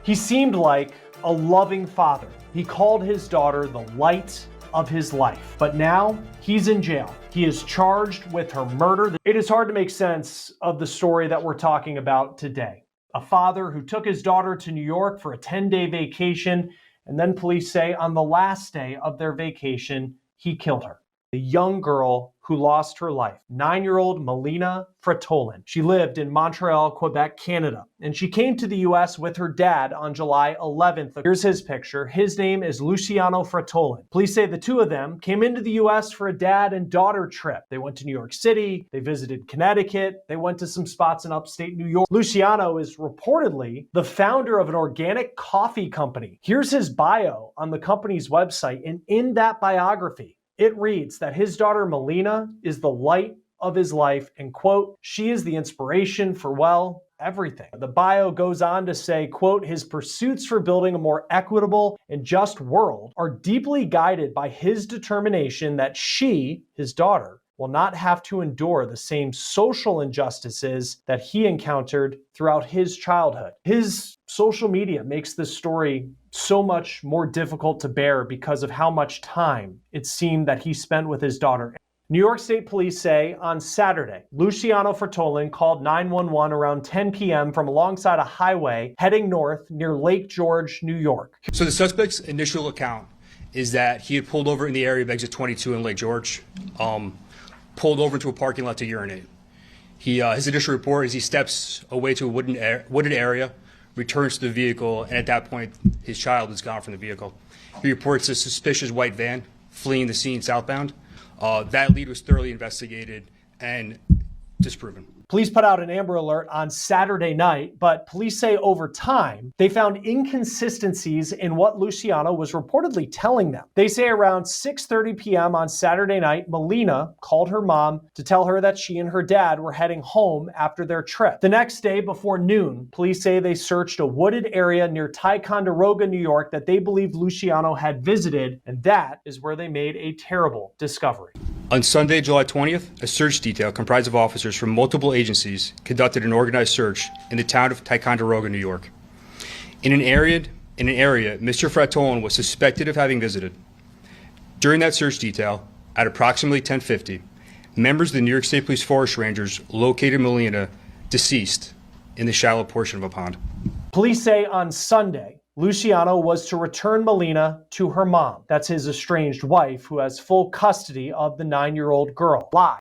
He seemed like a loving father. He called his daughter the light of his life. But now he's in jail. He is charged with her murder. It is hard to make sense of the story that we're talking about today. A father who took his daughter to New York for a 10-day vacation, and then police say on the last day of their vacation, he killed her. The young girl who lost her life, 9-year-old Melina Fratolin. She lived in Montreal, Quebec, Canada, and she came to the US with her dad on July 11th. Here's his picture. His name is Luciano Fratolin. Police say the two of them came into the US for a dad and daughter trip. They went to New York City, they visited Connecticut, they went to some spots in upstate New York. Luciano is reportedly the founder of an organic coffee company. Here's his bio on the company's website, and in that biography, it reads that his daughter Melina is the light of his life, and quote, she is the inspiration for, well, everything. The bio goes on to say, quote, his pursuits for building a more equitable and just world are deeply guided by his determination that she, his daughter, will not have to endure the same social injustices that he encountered throughout his childhood. His social media makes this story so much more difficult to bear because of how much time it seemed that he spent with his daughter. New York State Police say on Saturday, Luciano Fratolin called 911 around 10 p.m. from alongside a highway heading north near Lake George, New York. So the suspect's initial account is that he had pulled over in the area of exit 22 in Lake George, pulled over into a parking lot to urinate. His initial report is he steps away to a wooded area, returns to the vehicle, and at that point, his child is gone from the vehicle. He reports a suspicious white van fleeing the scene southbound. That lead was thoroughly investigated and disproven. Police put out an Amber Alert on Saturday night, but police say over time, they found inconsistencies in what Luciano was reportedly telling them. They say around 6:30 p.m. on Saturday night, Melina called her mom to tell her that she and her dad were heading home after their trip. The next day before noon, police say they searched a wooded area near Ticonderoga, New York that they believed Luciano had visited, and that is where they made a terrible discovery. On Sunday, July 20th, a search detail comprised of officers from multiple agencies conducted an organized search in the town of Ticonderoga, New York. In an area Mr. Fratolin was suspected of having visited. During that search detail, at approximately 10:50, members of the New York State Police Forest Rangers located Melina deceased in the shallow portion of a pond. Police say on Sunday, Luciano was to return Melina to her mom. That's his estranged wife, who has full custody of the 9-year-old girl. Live